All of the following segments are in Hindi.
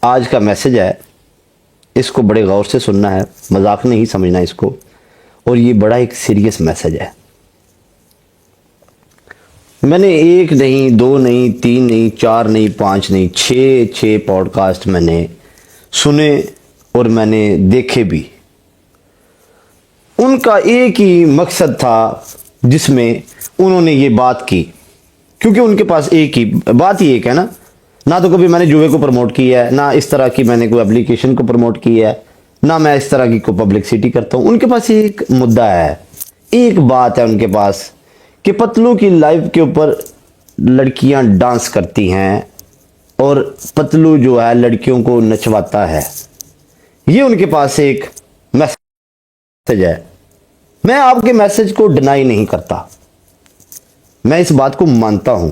आज का मैसेज है, इसको बड़े गौर से सुनना है, मजाक नहीं समझना इसको। और ये बड़ा एक सीरियस मैसेज है। मैंने एक नहीं, दो नहीं, तीन नहीं, चार नहीं, पांच नहीं, छः पॉडकास्ट मैंने सुने और मैंने देखे भी। उनका एक ही मकसद था जिसमें उन्होंने ये बात की, क्योंकि उनके पास एक ही बात ही एक है ना तो कभी मैंने जुए को प्रमोट किया है, ना इस तरह की मैंने कोई एप्लीकेशन को प्रमोट किया है, ना मैं इस तरह की कोई पब्लिसिटी करता हूँ। उनके पास एक मुद्दा है, एक बात है उनके पास कि पतलू की लाइफ के ऊपर लड़कियां डांस करती हैं और पतलू जो है लड़कियों को नचवाता है। ये उनके पास एक मैसेज है। मैं आपके मैसेज को डिनाई नहीं करता, मैं इस बात को मानता हूं।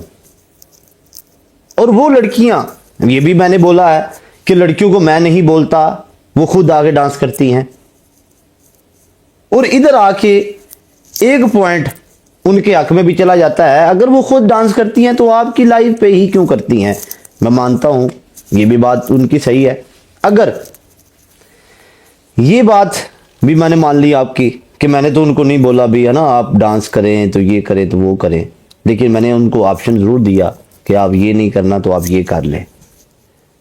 और वो लड़कियां, ये भी मैंने बोला है कि लड़कियों को मैं नहीं बोलता, वो खुद आगे डांस करती हैं। और इधर आके एक पॉइंट उनके हक में भी चला जाता है, अगर वो खुद डांस करती हैं तो आपकी लाइफ पे ही क्यों करती हैं। मैं मानता हूं ये भी बात उनकी सही है। अगर ये बात भी मैंने मान ली आपकी कि मैंने तो उनको नहीं बोला भी है ना आप डांस करें तो ये करें तो वो करें, लेकिन मैंने उनको ऑप्शन जरूर दिया कि आप ये नहीं करना तो आप ये कर लें।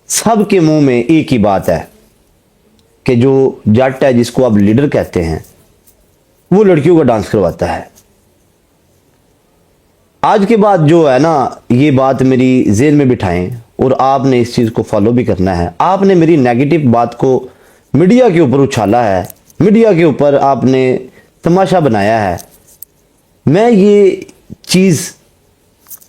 सबके मुंह में एक ही बात है कि जो जट है, जिसको आप लीडर कहते हैं, वो लड़कियों का डांस करवाता है। आज के बाद जो है ना, ये बात मेरी जेहन में बिठाएं और आपने इस चीज को फॉलो भी करना है। आपने मेरी नेगेटिव बात को मीडिया के ऊपर उछाला है, मीडिया के ऊपर आपने तमाशा बनाया है। मैं ये चीज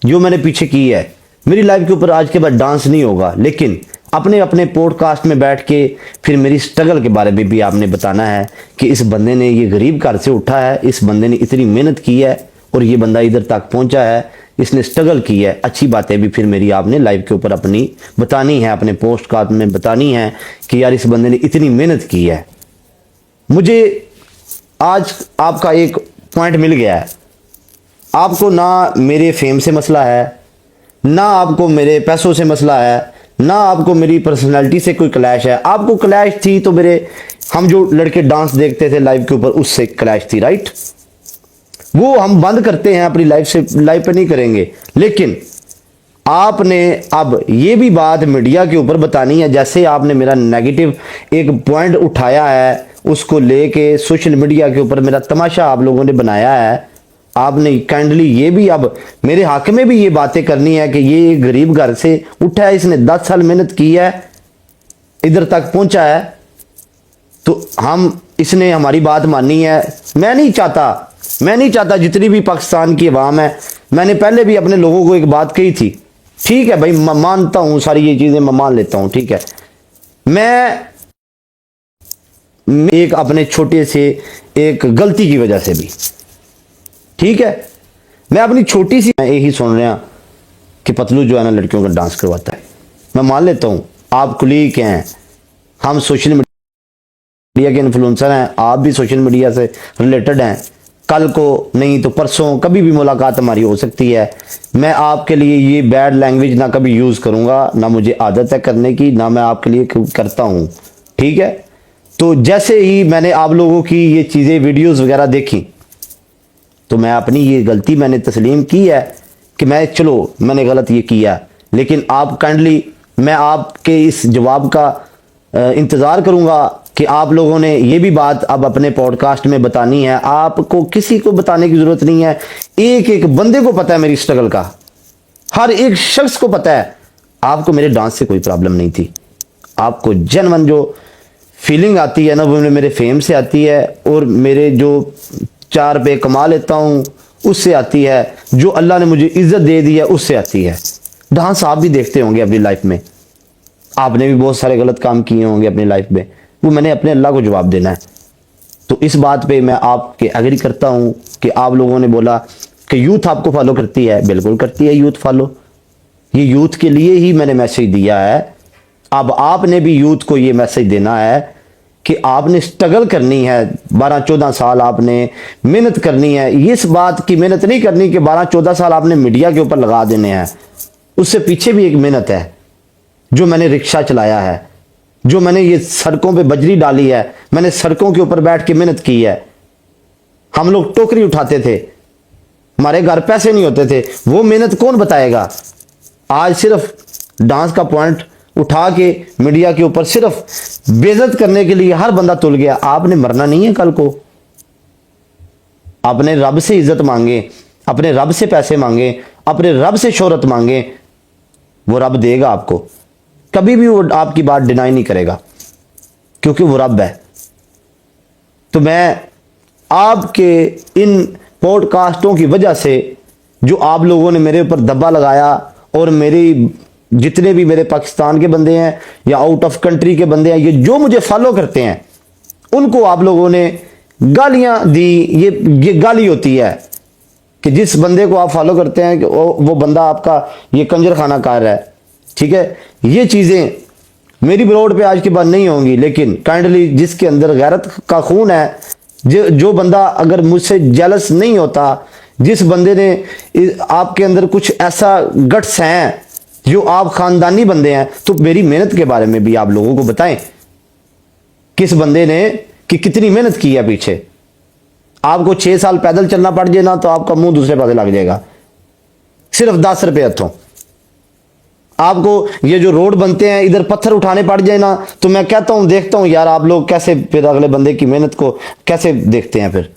जो मैंने पीछे की है, मेरी लाइफ के ऊपर आज के बाद डांस नहीं होगा, लेकिन अपने अपने पॉडकास्ट में बैठ के फिर मेरी स्ट्रगल के बारे में भी आपने बताना है कि इस बंदे ने ये गरीब घर से उठा है, इस बंदे ने इतनी मेहनत की है और ये बंदा इधर तक पहुंचा है, इसने स्ट्रगल की है। अच्छी बातें भी फिर मेरी आपने लाइफ के ऊपर अपनी बतानी है, अपने पोस्टकास्ट में बतानी है कि यार इस बंदे ने इतनी मेहनत की है। मुझे आज आपका एक पॉइंट मिल गया है। आपको ना मेरे फेम से मसला है, ना आपको मेरे पैसों से मसला है, ना आपको मेरी पर्सनालिटी से कोई क्लैश है। आपको क्लैश थी तो मेरे हम जो लड़के डांस देखते थे लाइव के ऊपर, उससे क्लैश थी, राइट। वो हम बंद करते हैं, अपनी लाइफ से लाइफ पे नहीं करेंगे। लेकिन आपने अब ये भी बात मीडिया के ऊपर बतानी है। जैसे आपने मेरा नेगेटिव एक पॉइंट उठाया है, उसको लेके सोशल मीडिया के ऊपर मेरा तमाशा आप लोगों ने बनाया है, आपने काइंडली ये भी अब मेरे हक में भी ये बातें करनी है कि ये गरीब घर से उठा है, इसने 10 साल मेहनत की है, इधर तक पहुंचा है, तो हम इसने हमारी बात माननी है। मैं नहीं चाहता जितनी भी पाकिस्तान की अवाम है, मैंने पहले भी अपने लोगों को एक बात कही थी, ठीक है भाई, मानता हूं सारी ये चीजें मैं मान लेता हूं, ठीक है। मैं एक अपने छोटे से एक गलती की वजह से भी, ठीक है, मैं अपनी छोटी सी मैं यही सुन रहा कि पतलू जो है ना लड़कियों का डांस करवाता है। मैं मान लेता हूं आप कुलीग हैं, हम सोशल मीडिया के इन्फ्लुएंसर हैं, आप भी सोशल मीडिया से रिलेटेड हैं। कल को नहीं तो परसों कभी भी मुलाकात हमारी हो सकती है। मैं आपके लिए ये बैड लैंग्वेज ना कभी यूज करूंगा, ना मुझे आदत है करने की, ना मैं आपके लिए करता हूं, ठीक है। तो जैसे ही मैंने आप लोगों की ये चीजें वीडियोस वगैरह देखी, तो मैं अपनी ये गलती मैंने तस्लीम की है कि मैंने गलत ये किया। लेकिन आप काइंडली, मैं आपके इस जवाब का इंतजार करूंगा कि आप लोगों ने ये भी बात अब अपने पॉडकास्ट में बतानी है। आपको किसी को बताने की जरूरत नहीं है, एक एक बंदे को पता है मेरी स्ट्रगल का, हर एक शख्स को पता है। आपको मेरे डांस से कोई प्रॉब्लम नहीं थी, आपको जेन्युइन जो फीलिंग आती है ना, वो मेरे फेम से आती है और मेरे जो 4 रुपए कमा लेता हूं उससे आती है, जो अल्लाह ने मुझे इज्जत दे दी है उससे आती है। डांस आप भी देखते होंगे अपनी लाइफ में, आपने भी बहुत सारे गलत काम किए होंगे अपनी लाइफ में, वो मैंने अपने अल्लाह को जवाब देना है। तो इस बात पे मैं आपके एग्री करता हूं कि आप लोगों ने बोला कि यूथ आपको फॉलो करती है, बिल्कुल करती है यूथ फॉलो। ये यूथ के लिए ही मैंने मैसेज दिया है। अब आपने भी यूथ को ये मैसेज देना है कि आपने स्ट्रगल करनी है, 12-14 साल आपने मेहनत करनी है। इस बात की मेहनत नहीं करनी कि 12-14 साल आपने मीडिया के ऊपर लगा देने हैं, उससे पीछे भी एक मेहनत है। जो मैंने रिक्शा चलाया है, जो मैंने ये सड़कों पे बजरी डाली है, मैंने सड़कों के ऊपर बैठ के मेहनत की है। हम लोग टोकरी उठाते थे, हमारे घर पैसे नहीं होते थे, वो मेहनत कौन बताएगा। आज सिर्फ डांस का पॉइंट उठा के मीडिया के ऊपर सिर्फ बेइज्जत करने के लिए हर बंदा तुल गया। आपने मरना नहीं है कल को, आपने रब से इज्जत मांगे, अपने रब से पैसे मांगे, अपने रब से शोहरत मांगे, वो रब देगा आपको। कभी भी वो आपकी बात डिनाई नहीं करेगा, क्योंकि वो रब है। तो मैं आपके इन पॉडकास्टों की वजह से, जो आप लोगों ने मेरे ऊपर दब्बा लगाया, और मेरी जितने भी मेरे पाकिस्तान के बंदे हैं या आउट ऑफ कंट्री के बंदे हैं, ये जो मुझे फॉलो करते हैं, उनको आप लोगों ने गालियां दी। ये गाली होती है कि जिस बंदे को आप फॉलो करते हैं वो बंदा आपका ये कंजर खाना कार है। ठीक है, ये चीजें मेरी ब्रोड पे आज के बाद नहीं होंगी, लेकिन काइंडली जिसके अंदर गैरत का खून है, जो बंदा अगर मुझसे जेलस नहीं होता, जिस बंदे ने आपके अंदर कुछ ऐसा गट्स हैं, जो आप खानदानी बंदे हैं, तो मेरी मेहनत के बारे में भी आप लोगों को बताएं। किस बंदे ने कि कितनी मेहनत की है पीछे। आपको 6 साल पैदल चलना पड़ जाए ना, तो आपका मुंह दूसरे पासे लग जाएगा, सिर्फ 10 रुपए हथों। आपको ये जो रोड बनते हैं, इधर पत्थर उठाने पड़ जाए ना, तो मैं कहता हूं, देखता हूं यार आप लोग कैसे फिर अगले बंदे की मेहनत को कैसे देखते हैं। फिर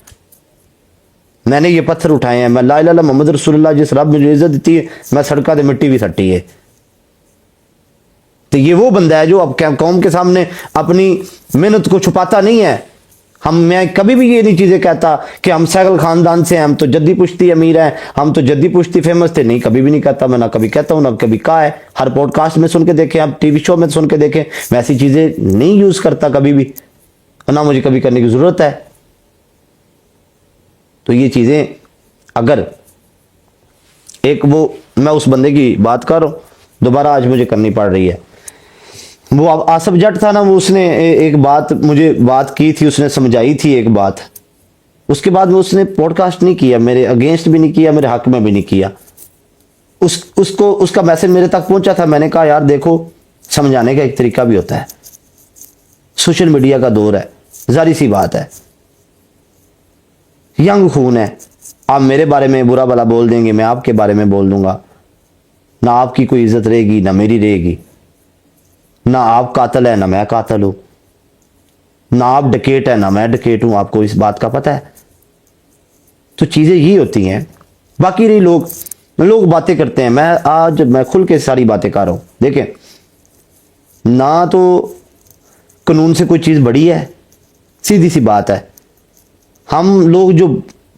मैंने ये पत्थर उठाए हैं, मैं ला इलाहा इल्लल्लाह मोहम्मद रसूलुल्लाह, जिस रब मुझे इज्जत दी है, मैं सड़का दे मिट्टी भी सट्टी है। तो ये वो बंदा है जो अब कौम के सामने अपनी मेहनत को छुपाता नहीं है। मैं कभी भी ये नहीं चीजें कहता कि हम सैगल खानदान से हैं, हम तो जद्दी पुश्ती अमीर हैं, हम तो जद्दी पुश्ती फेमस थे। नहीं, कभी भी नहीं कहता। मैं ना कभी कहता हूं, ना कभी कहा है। हर पॉडकास्ट में सुन के देखें, आप टीवी शो में सुन के देखें, मैं ऐसी चीजें नहीं यूज करता कभी भी, ना मुझे कभी करने की जरूरत है। तो ये चीजें अगर एक वो मैं उस बंदे की बात कर रहा हूं, दोबारा आज मुझे करनी पड़ रही है। वो आसफ जट था ना, वो उसने एक बात मुझे बात की थी, उसने समझाई थी एक बात, उसके बाद वो उसने पॉडकास्ट नहीं किया, मेरे अगेंस्ट भी नहीं किया, मेरे हक में भी नहीं किया। उसको उसका मैसेज मेरे तक पहुंचा था। मैंने कहा यार देखो, समझाने का एक तरीका भी होता है। सोशल मीडिया का दौर है, जारी सी बात है, यंग खून है। आप मेरे बारे में बुरा भला बोल देंगे, मैं आपके बारे में बोल दूंगा, ना आपकी कोई इज्जत रहेगी ना मेरी रहेगी। ना आप कातिल है ना मैं कातिल हूं, ना आप डकेट है ना मैं डकेट हूं, आपको इस बात का पता है। तो चीजें ये होती हैं। बाकी नहीं, लोग बातें करते हैं। मैं खुल के सारी बातें कर रहा हूं। देखें, ना तो कानून से कोई चीज बड़ी है, सीधी सी बात है। हम लोग जो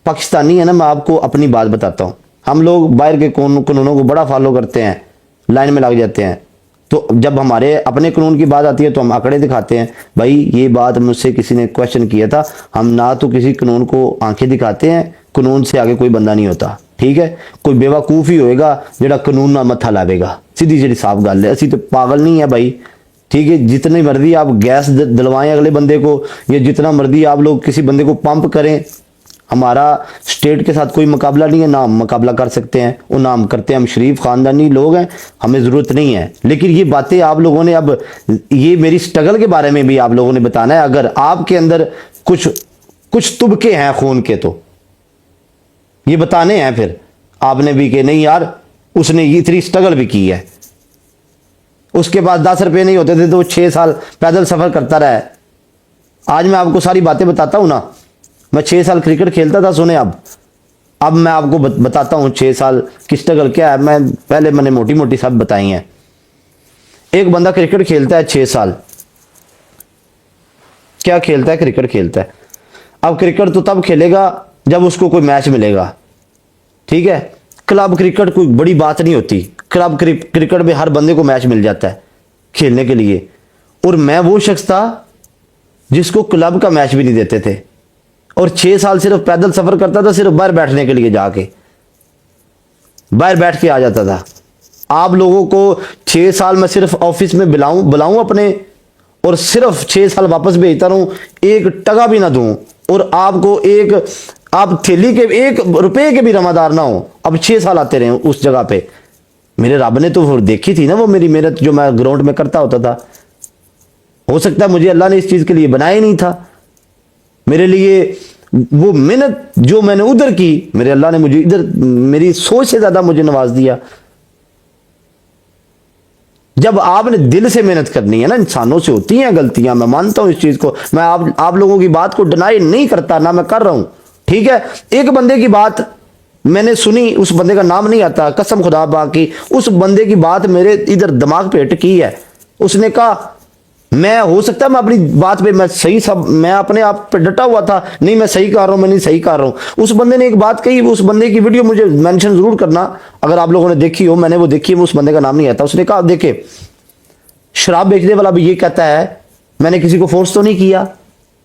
पाकिस्तानी है ना, मैं आपको अपनी बात बताता हूं, हम लोग बाहर के कानूनों को बड़ा फॉलो करते हैं, लाइन में लग जाते हैं। तो जब हमारे अपने कानून की बात आती है तो हम आंकड़े दिखाते हैं। भाई ये बात मुझसे किसी ने क्वेश्चन किया था, हम ना तो किसी कानून को आंखें दिखाते हैं, कानून से आगे कोई बंदा नहीं होता। ठीक है, कोई बेवकूफ ही होएगा जेड़ा कानून ना मत्था लावेगा। सीधी जी साफ गल है, असी तो पागल नहीं है भाई। ठीक है, जितनी मर्जी आप गैस दिलवाएं अगले बंदे को, या जितना मर्जी आप लोग किसी बंदे को पंप करें, हमारा स्टेट के साथ कोई मुकाबला नहीं है, ना हम मुकाबला कर सकते हैं और ना हम करते हैं। हम शरीफ खानदानी लोग हैं, हमें ज़रूरत नहीं है। लेकिन ये बातें आप लोगों ने, अब ये मेरी स्ट्रगल के बारे में भी आप लोगों ने बताना है। अगर आपके अंदर कुछ तुबके हैं खून के, तो ये बताने हैं फिर आपने भी कि नहीं यार उसने इतनी स्ट्रगल भी की है। उसके पास 10 रुपये नहीं होते थे तो 6 साल पैदल सफ़र करता रहा है। आज मैं आपको सारी बातें बताता हूँ ना। मैं 6 साल क्रिकेट खेलता था, सुने अब मैं आपको बताता हूँ 6 साल की स्ट्रगल क्या है। मैंने मोटी मोटी सब बताई हैं। एक बंदा क्रिकेट खेलता है 6 साल, क्या खेलता है? क्रिकेट खेलता है। अब क्रिकेट तो तब खेलेगा जब उसको कोई मैच मिलेगा। ठीक है, क्लब क्रिकेट कोई बड़ी बात नहीं होती। क्लब क्रिकेट में हर बंदे को मैच मिल जाता है खेलने के लिए। और मैं वो शख्स था जिसको क्लब का मैच भी नहीं देते थे, और 6 साल सिर्फ पैदल सफर करता था, सिर्फ बाहर बैठने के लिए, जाके बाहर बैठ के आ जाता था। आप लोगों को 6 साल में सिर्फ ऑफिस में बुलाऊं अपने, और सिर्फ 6 साल वापस भेजता रहूं, 1 टका भी ना दूं, और आपको आप थैली के 1 रुपए के भी रमादार ना हो। अब 6 साल आते रहे उस जगह पे। मेरे रब ने तो देखी थी ना वो मेरी मेहनत जो मैं ग्राउंड में करता होता था। हो सकता है मुझे अल्लाह ने इस चीज के लिए बनाया ही नहीं था। मेरे लिए वो मेहनत जो मैंने उधर की, मेरे अल्लाह ने मुझे इधर मेरी सोच से ज्यादा मुझे नवाज दिया। जब आपने दिल से मेहनत करनी है ना, इंसानों से होती हैं गलतियां, मैं मानता हूं इस चीज को, मैं आप लोगों की बात को डिनाई नहीं करता, ना मैं कर रहा हूं, ठीक है। एक बंदे की बात मैंने सुनी, उस बंदे का नाम नहीं आता, कसम खुदा बाकी, उस बंदे की बात मेरे इधर दिमाग पे हिट की है। उसने कहा, मैं हो सकता है मैं अपनी बात पे मैं सही, सब मैं अपने आप पे डटा हुआ था, नहीं मैं सही कर रहा हूं, मैं नहीं सही कर रहा हूं। उस बंदे ने एक बात कही, उस बंदे की वीडियो मुझे मेंशन जरूर करना अगर आप लोगों ने देखी हो, मैंने वो देखी है, उस बंदे का नाम नहीं आता। उसने कहा देखे, शराब बेचने वाला भी ये कहता है मैंने किसी को फोर्स तो नहीं किया।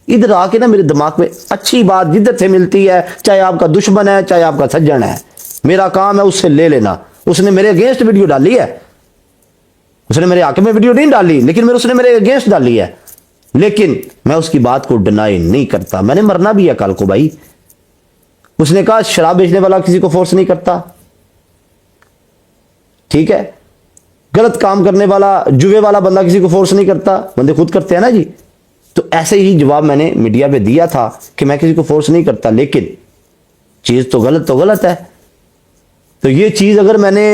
इधर आके ना मेरे दिमाग में अच्छी बात जिद्दत से मिलती है, चाहे आपका दुश्मन है चाहे आपका सज्जन है, मेरा काम है उससे ले लेना। उसने मेरे अगेंस्ट वीडियो डाली है, उसने मेरे हक में वीडियो नहीं डाली, लेकिन उसने मेरे अगेंस्ट डाली है, लेकिन मैं उसकी बात को डिनाई नहीं करता। मैंने मरना भी है कल को भाई। उसने कहा शराब बेचने वाला किसी को फोर्स नहीं करता, ठीक है। गलत काम करने वाला, जुए वाला बंदा किसी को फोर्स नहीं करता, बंदे खुद करते हैं ना जी। तो ऐसे ही जवाब मैंने मीडिया पे दिया था कि मैं किसी को फोर्स नहीं करता, लेकिन चीज तो गलत है। तो ये चीज अगर मैंने,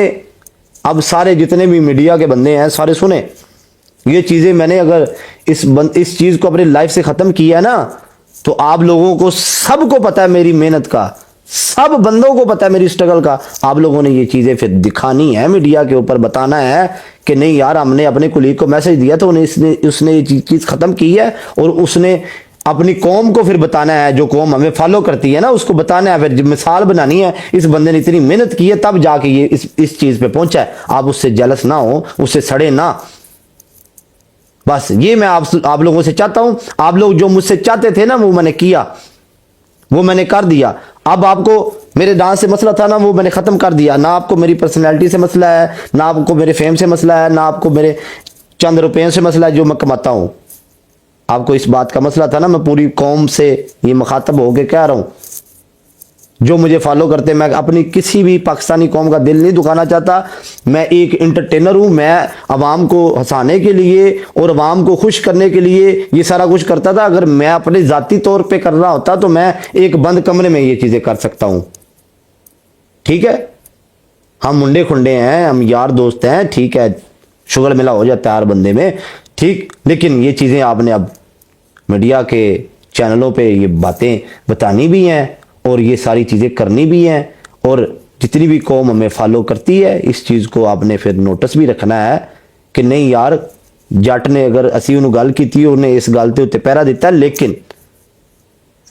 अब सारे जितने भी मीडिया के बंदे हैं सारे सुने, ये चीजें मैंने अगर इस चीज को अपनी लाइफ से खत्म किया ना, तो आप लोगों को सबको पता है मेरी मेहनत का, सब बंदों को पता है मेरी स्ट्रगल का। आप लोगों ने ये चीजें फिर दिखानी है मीडिया के ऊपर, बताना है कि नहीं यार हमने अपने कुलीग को मैसेज दिया तो उसने ये चीज खत्म की है, और उसने अपनी कौम को फिर बताना है, जो कौम हमें फॉलो करती है ना उसको बताना है, फिर मिसाल बनानी है, इस बंदे ने इतनी मेहनत की है तब जाके ये इस चीज पे पहुंचा है। आप उससे जेलस ना हो, उससे सड़े ना, बस ये मैं आप लोगों से चाहता हूं। आप लोग जो मुझसे चाहते थे ना वो मैंने किया, वो मैंने कर दिया। अब आपको मेरे डांस से मसला था ना, वो मैंने खत्म कर दिया। ना आपको मेरी पर्सनैलिटी से मसला है, ना आपको मेरे फेम से मसला है, ना आपको मेरे चंद रुपयों से मसला है जो मैं कमाता हूं। आपको इस बात का मसला था ना, मैं पूरी कौम से ये मुखातब होके कह रहा हूं, जो मुझे फॉलो करते, मैं अपनी किसी भी पाकिस्तानी कौम का दिल नहीं दुखाना चाहता। मैं एक इंटरटेनर हूं, मैं अवाम को हंसाने के लिए और अवाम को खुश करने के लिए ये सारा कुछ करता था। अगर मैं अपने जाती तौर पे कर रहा होता तो मैं एक बंद कमरे में ये चीजें कर सकता हूं, ठीक है। हम मुंडे खुंडे हैं, हम यार दोस्त हैं, ठीक है, शुगर मिला हो जाता है हर बंदे में, ठीक। लेकिन ये चीजें आपने अब मीडिया के चैनलों पे ये बातें बतानी भी हैं और ये सारी चीजें करनी भी हैं, और जितनी भी कौम हमें फॉलो करती है इस चीज को आपने फिर नोटिस भी रखना है कि नहीं यार जट ने अगर असी उन्होंने गल की, उन्हें इस गल के उत्ते पहरा दिता, लेकिन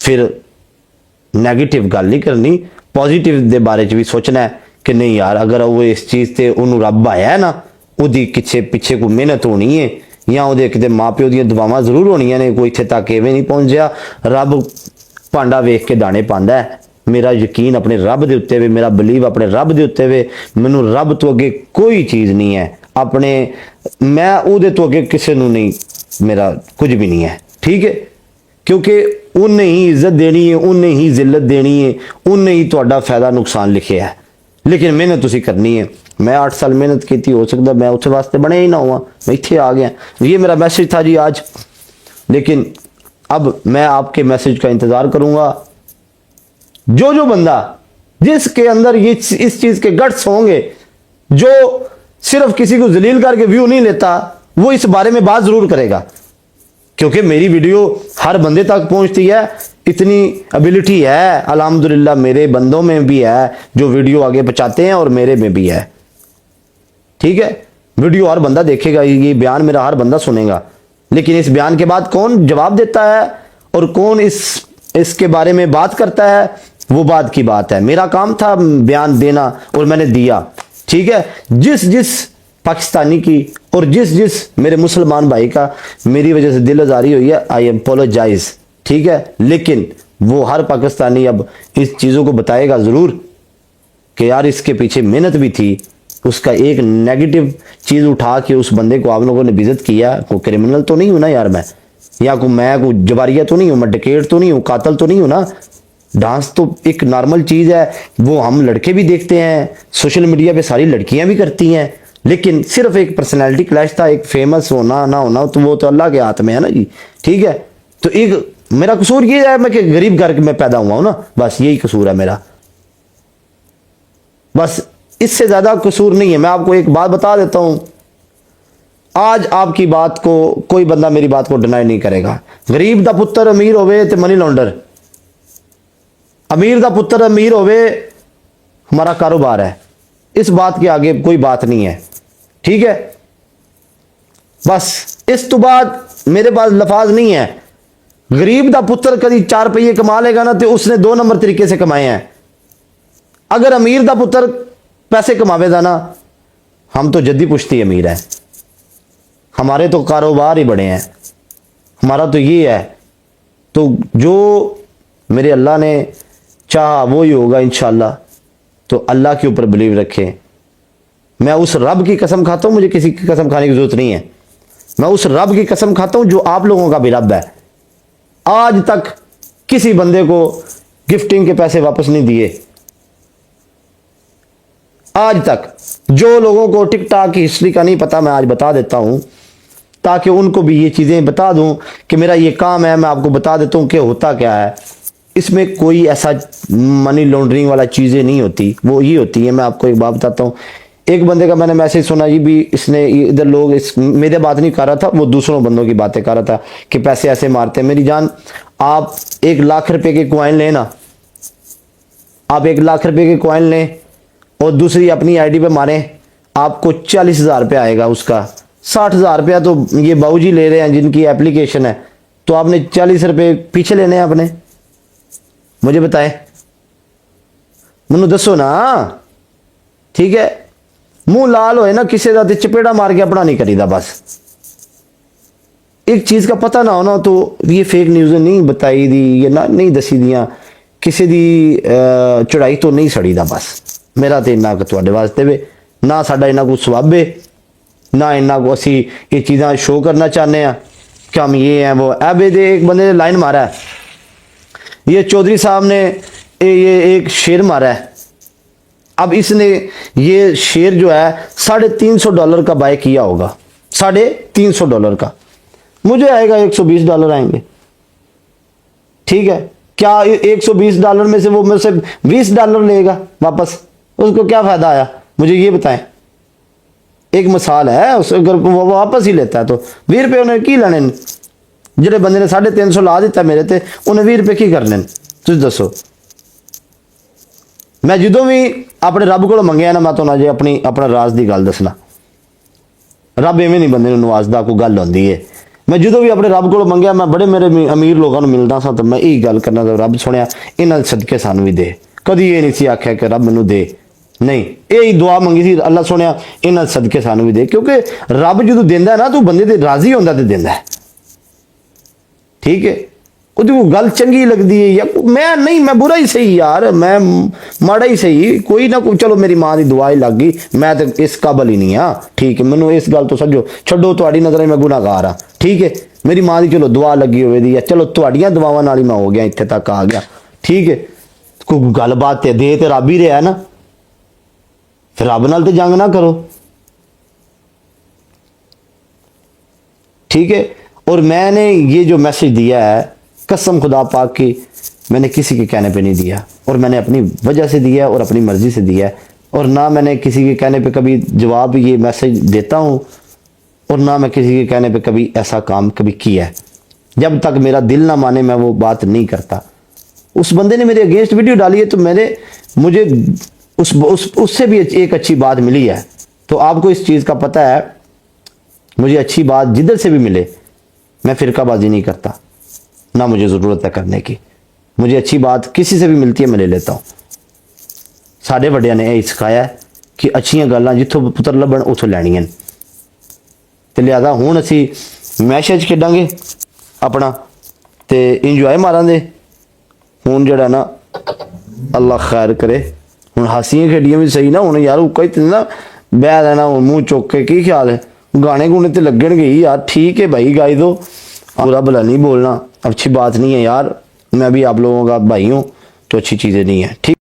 फिर नैगेटिव गल नहीं करनी, पॉजिटिव दे बारे च भी सोचना है कि नहीं यार अगर वो इस चीज से उन्होंने रब आया ना, ਉਹਦੀ ਪਿੱਛੇ ਕੋਈ ਮਿਹਨਤ ਹੋਣੀ ਹੈ ਜਾਂ ਉਹਦੇ ਕਿਤੇ ਮਾਪਿਓ ਦੀਆਂ ਦੁਆਵਾਂ ਜ਼ਰੂਰ ਹੋਣੀਆਂ ਨੇ, ਕੋਈ ਇੱਥੇ ਤੱਕ ਐਵੇਂ ਨਹੀਂ ਪਹੁੰਚਿਆ। ਰੱਬ ਭਾਂਡਾ ਵੇਖ ਕੇ ਦਾਣੇ ਪਾਉਂਦਾ ਹੈ। मेरा यकीन अपने रब के उत्ते वे, मेरा बिलीव अपने रब के उत्ते वे, मैनू रब तो अगे कोई चीज़ नहीं है, अपने मैं उहदे तो अगे किसी नू नहीं, मेरा कुछ भी नहीं है, ठीक है। क्योंकि उन्हें ही इज्जत देनी है, उन्हें ही जिल्लत देनी है, उन्हें ही तुहाडा फायदा नुकसान लिखे है, लेकिन मेहनत तुसीं करनी है। मैं 8 साल मेहनत की, हो सकता मैं उस वास्ते बने ही ना हुआ, मैं इत्थे आ गया। ये मेरा मैसेज था जी आज, लेकिन अब मैं आपके मैसेज का इंतज़ार करूँगा। जो बंदा जिसके अंदर ये इस चीज़ के गट्स होंगे, जो सिर्फ किसी को जलील करके व्यू नहीं लेता, वो इस बारे में बात ज़रूर करेगा, क्योंकि मेरी वीडियो हर बंदे तक पहुंचती है, इतनी एबिलिटी है अल्हम्दुलिल्लाह, मेरे बंदों में भी है जो वीडियो आगे पहुंचाते हैं और मेरे में भी है, ठीक है। वीडियो हर बंदा देखेगा, ये बयान मेरा हर बंदा सुनेगा, लेकिन इस बयान के बाद कौन जवाब देता है और कौन इसके बारे में बात करता है, वो बात की बात है। मेरा काम था बयान देना और मैंने दिया, ठीक है। जिस पाकिस्तानी की और जिस मेरे मुसलमान भाई का मेरी वजह से दिल आजारी हुई है, आई अपोलोजाइज, ठीक है। लेकिन वो हर पाकिस्तानी अब इस चीज़ों को बताएगा ज़रूर कि यार इसके पीछे मेहनत भी थी। उसका एक नेगेटिव चीज़ उठा के उस बंदे को आप लोगों ने बेइज्जत किया। कोई क्रिमिनल तो नहीं हूँ ना यार मैं, या मैं कोई जवारिया तो नहीं हूँ, मैं डकैत तो नहीं हूँ, कातल तो नहीं हूँ ना। डांस तो एक नॉर्मल चीज़ है, वो हम लड़के भी देखते हैं, सोशल मीडिया पे सारी लड़कियां भी करती हैं, लेकिन सिर्फ एक पर्सनैलिटी क्लैश था, एक फेमस होना ना होना, तो वो तो अल्लाह के हाथ में है ना जी। ठीक है, तो एक मेरा कसूर ये है मैं कि गरीब घर में पैदा हुआ हूं ना, बस यही कसूर है मेरा, बस इससे ज्यादा कसूर नहीं है। मैं आपको एक बात बता देता हूं, आज आपकी बात को कोई बंदा मेरी बात को डिनाई नहीं करेगा। गरीब दा पुत्र अमीर होवे ते मनी लॉन्डर, अमीर दा पुत्र अमीर होवे हमारा कारोबार है, इस बात के आगे कोई बात नहीं है। ठीक है, बस इस तो बाद मेरे पास लफाज नहीं है। गरीब दा पुत्र कभी 4 रुपये कमा लेगा ना, तो उसने 2 नंबर तरीके से कमाए हैं। अगर अमीर दा पुत्र पैसे कमावेगा ना, हम तो जद्दी पुश्ती अमीर है, हमारे तो कारोबार ही बड़े हैं, हमारा तो ये है। तो जो मेरे अल्लाह ने चाहा वो ही होगा इंशाल्लाह। तो अल्लाह के ऊपर बिलीव रखें। मैं उस रब की कसम खाता हूं, मुझे किसी की कसम खाने की जरूरत नहीं है। मैं उस रब की कसम खाता हूं जो आप लोगों का भी रब है। आज तक किसी बंदे को गिफ्टिंग के पैसे वापस नहीं दिए, आज तक। जो लोगों को टिकटॉक की हिस्ट्री का नहीं पता, मैं आज बता देता हूं, ताकि उनको भी ये चीजें बता दूं कि मेरा ये काम है। मैं आपको बता देता हूं कि होता क्या है। इसमें कोई ऐसा मनी लॉन्ड्रिंग वाला चीजें नहीं होती, वो ही होती है। मैं आपको एक बात बताता हूं। एक बंदे का मैंने मैसेज सुना जी, भी इसने इधर लोग इस मेरे बात नहीं कर रहा था, वो दूसरों बंदों की बातें कर रहा था कि पैसे ऐसे मारते हैं। मेरी जान, आप 1 लाख रुपए के कॉइन लें ना, आप 1 लाख रुपए के कॉइन लें और दूसरी अपनी आईडी पे मारें, आपको 40,000 रुपये आएगा उसका। 60,000 रुपया तो ये बाबूजी ले रहे हैं जिनकी एप्लीकेशन है, तो आपने 40 रुपये पीछे लेने हैं अपने। मुझे बताएं, मनु दसो ना। ठीक है, मुंह लाल होए ना किसी का, चपेड़ा मार के अपना नहीं करीदा। बस एक चीज का पता ना होना, तो ये फेक न्यूज़ नहीं बताई दी, ये ना नहीं दसी दियां, किसी दी चढ़ाई तो नहीं सड़ी दा। बस मेरा तो इन्ना कि तुहाडे वास्ते वे ना, साडा इन्ना को सवाबे ना, इन्ना को असी ये चीज़ां शो करना चाहते हैं कि हम ये हैं वो। अब एक बंदे ने लाइन मारा है, ये चौधरी साहब ने ये एक शेर मारा है। अब इसने ये शेर जो है $350 का बाय किया होगा, $350 का। मुझे आएगा $120 आएंगे। ठीक है, क्या $120 में से वो मेरे से $20 लेगा वापस? उसको क्या फायदा आया, मुझे ये बताएं। एक मिसाल है, उस अगर वो वापस ही लेता है तो 20 रुपये उन्हें की लेने, जेडे बंदे ने 350 ला दिता मेरे ते, उन्हें 20 रुपये की करने? तुम दसो। मैं जो भी अपने रब को मंगया ना, मैं तो ना जे अपना राज की गल दसना, रब इवें नहीं बंदे नवाजदा, कोई गल होंदी है। मैं जो भी अपने रब को मंगया, मैं बड़े मेरे अमीर लोगों को मिलता सा, तो मैं यही गल करना, तो रब सुनिया इन्होंने सदके सानू भी दे। कभी ये नहीं सी आख्या कि रब मैनू दे, नहीं, यही दुआ मंगी थी, अल्लाह सुनिया इन्होंने सदके सानू भी दे। क्योंकि रब जो देंदा ना, तो बंदे ते राजी होंदा ते देंदा है। ठीक है, ਉਹਦੀ को गल चंगी लगती है, या मैं नहीं, मैं बुरा ही सही यार, मैं माड़ा ही सही, कोई ना कोई। चलो मेरी माँ की दुआ ही लग गई, मैं तो इस काबल ही नहीं हाँ। ठीक है, मैनू इस गल तो समझो, छड्डो, तुहाडी नज़र मैं गुनाहगार हाँ। ठीक है, मेरी माँ की चलो दुआ लगी हुई दी है, चलो तुहाडियां दुआवां नाल ही मैं हो गया, इत्थे तक आ गया। ठीक है, कोई गलबात दे तो रब ही रहा है ना, फिर रब नाल तो जंग ना करो। ठीक है, और मैंने ये जो मैसेज दिया है, कसम खुदा पाक की, मैंने किसी के कहने पे नहीं दिया, और मैंने अपनी वजह से दिया और अपनी मर्जी से दिया है। और ना मैंने किसी के कहने पे कभी जवाब ये मैसेज देता हूँ, और ना मैं किसी के कहने पे कभी ऐसा काम कभी किया है। जब तक मेरा दिल ना माने मैं वो बात नहीं करता। उस बंदे ने मेरे अगेंस्ट वीडियो डाली है, तो मुझे उससे भी एक अच्छी बात मिली है। तो आपको इस चीज़ का पता है, मुझे अच्छी बात जिधर से भी मिले, मैं फिरकाबाजी नहीं करता, ना मुझे ज़रूरत है करने की। मुझे अच्छी बात किसी से भी मिलती है, मैं ले लेता हूँ। साढ़े वड्डियां ने यही सिखाया कि अच्छियां गल्लां जिथों पुत्र लभण उथों लैणियां। तो लिहाजा हुण असी मैच खेडांगे अपना, तो इंजॉय मारांगे। हुण जिहड़ा ना अल्लाह खैर करे, हुण हासियां खेडियां भी सही ना, हुण यार उक्का ही ना बह लेना मुँह चुक के। की ख्याल है, गाने गुने तो लगणगे ही यार। ठीक है भाई, गाई दो, बुरा भला नहीं बोलना, अच्छी बात नहीं है यार। मैं भी आप लोगों का भाई हूँ, तो अच्छी चीज़ें नहीं है। ठीक।